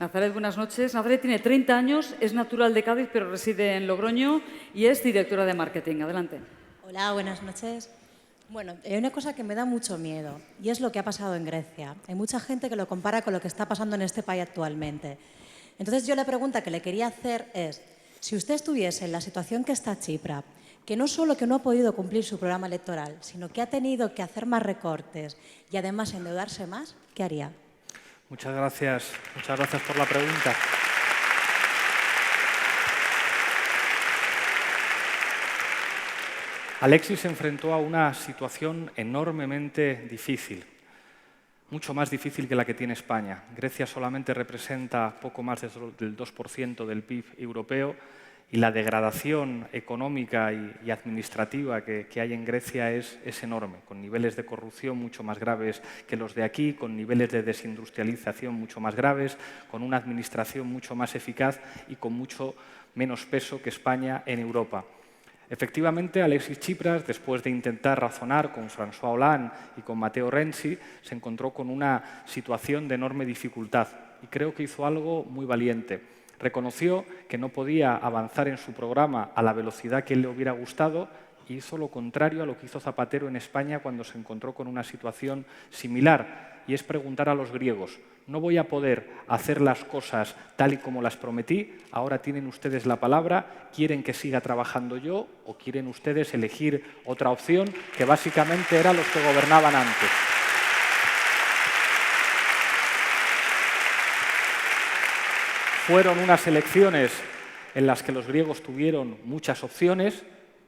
Nazaret, buenas noches. Nazaret tiene 30 años, es natural de Cádiz, pero reside en Logroño y es directora de marketing. Adelante. Hola, buenas noches. Bueno, hay una cosa que me da mucho miedo y es lo que ha pasado en Grecia. Hay mucha gente que lo compara con lo que está pasando en este país actualmente. Entonces, yo la pregunta que le quería hacer es, si usted estuviese en la situación que está Chipre, que no solo que no ha podido cumplir su programa electoral, sino que ha tenido que hacer más recortes y además endeudarse más, ¿qué haría? Muchas gracias por la pregunta. Alexis se enfrentó a una situación enormemente difícil, mucho más difícil que la que tiene España. Grecia solamente representa poco más del 2% del PIB europeo y la degradación económica y administrativa que hay en Grecia es enorme, con niveles de corrupción mucho más graves que los de aquí, con niveles de desindustrialización mucho más graves, con una administración mucho más eficaz y con mucho menos peso que España en Europa. Efectivamente, Alexis Tsipras, después de intentar razonar con François Hollande y con Matteo Renzi, se encontró con una situación de enorme dificultad y creo que hizo algo muy valiente. Reconoció que no podía avanzar en su programa a la velocidad que le hubiera gustado y hizo lo contrario a lo que hizo Zapatero en España cuando se encontró con una situación similar, y es preguntar a los griegos: no voy a poder hacer las cosas tal y como las prometí, ahora tienen ustedes la palabra, ¿quieren que siga trabajando yo o quieren ustedes elegir otra opción que básicamente era los que gobernaban antes? Fueron unas elecciones en las que los griegos tuvieron muchas opciones,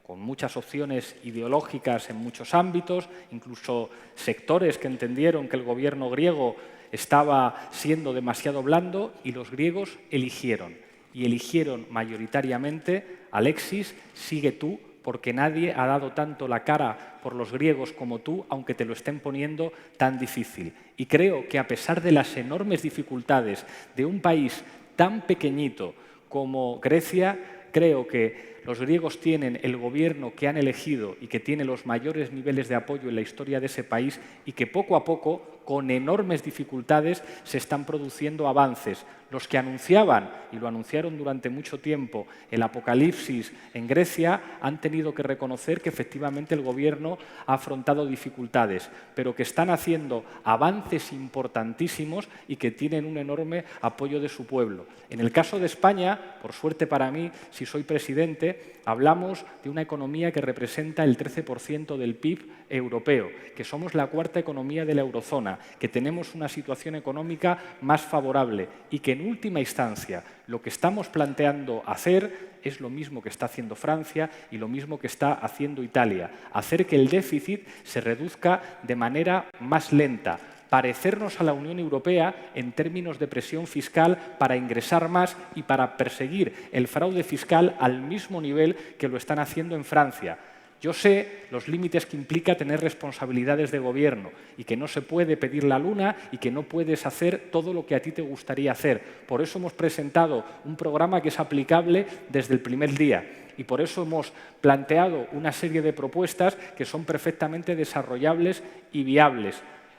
con muchas opciones ideológicas en muchos ámbitos, incluso sectores que entendieron que el gobierno griego estaba siendo demasiado blando, y los griegos eligieron. Y eligieron mayoritariamente: Alexis, sigue tú, porque nadie ha dado tanto la cara por los griegos como tú, aunque te lo estén poniendo tan difícil. Y creo que a pesar de las enormes dificultades de un país tan pequeñito como Grecia, creo que los griegos tienen el gobierno que han elegido y que tiene los mayores niveles de apoyo en la historia de ese país, y que poco a poco, con enormes dificultades, se están produciendo avances. Los que anunciaban, y lo anunciaron durante mucho tiempo, el apocalipsis en Grecia, han tenido que reconocer que efectivamente el gobierno ha afrontado dificultades, pero que están haciendo avances importantísimos y que tienen un enorme apoyo de su pueblo. En el caso de España, por suerte para mí, si soy presidente, hablamos de una economía que representa el 13% del PIB europeo, que somos la cuarta economía de la eurozona, que tenemos una situación económica más favorable y que en última instancia lo que estamos planteando hacer es lo mismo que está haciendo Francia y lo mismo que está haciendo Italia: hacer que el déficit se reduzca de manera más lenta, parecernos a la Unión Europea en términos de presión fiscal para ingresar más y para perseguir el fraude fiscal al mismo nivel que lo están haciendo en Francia. Yo sé los límites que implica tener responsabilidades de gobierno y que no se puede pedir la luna y que no puedes hacer todo lo que a ti te gustaría hacer. Por eso hemos presentado un programa que es aplicable desde el primer día. Y por eso hemos planteado una serie de propuestas que son perfectamente desarrollables y viables.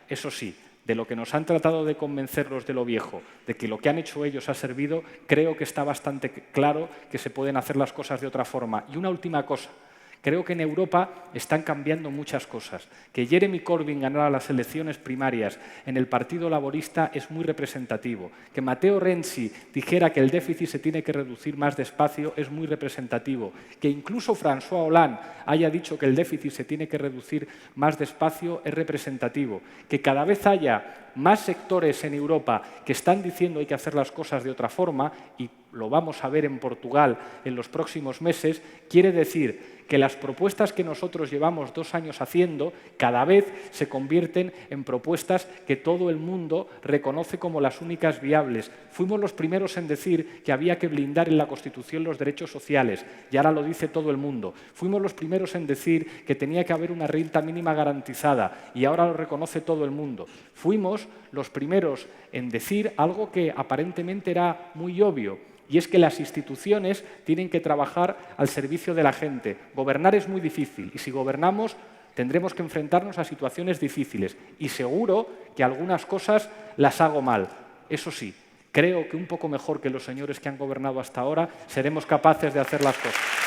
Eso sí, de lo que nos han tratado de convencer los de lo viejo, de que lo que han hecho ellos ha servido, creo que está bastante claro que se pueden hacer las cosas de otra forma. Y una última cosa: creo que en Europa están cambiando muchas cosas. Que Jeremy Corbyn ganara las elecciones primarias en el Partido Laborista es muy representativo. Que Matteo Renzi dijera que el déficit se tiene que reducir más despacio es muy representativo. Que incluso François Hollande haya dicho que el déficit se tiene que reducir más despacio es representativo. Que cada vez haya más sectores en Europa que están diciendo que hay que hacer las cosas de otra forma, y lo vamos a ver en Portugal en los próximos meses, quiere decir que las propuestas que nosotros llevamos 2 años haciendo cada vez se convierten en propuestas que todo el mundo reconoce como las únicas viables. Fuimos los primeros en decir que había que blindar en la Constitución los derechos sociales, y ahora lo dice todo el mundo. Fuimos los primeros en decir que tenía que haber una renta mínima garantizada, y ahora lo reconoce todo el mundo. Fuimos los primeros en decir algo que aparentemente era muy obvio, y es que las instituciones tienen que trabajar al servicio de la gente. Gobernar es muy difícil, y si gobernamos tendremos que enfrentarnos a situaciones difíciles, y seguro que algunas cosas las hago mal. Eso sí, Creo que un poco mejor que los señores que han gobernado hasta ahora seremos capaces de hacer las cosas.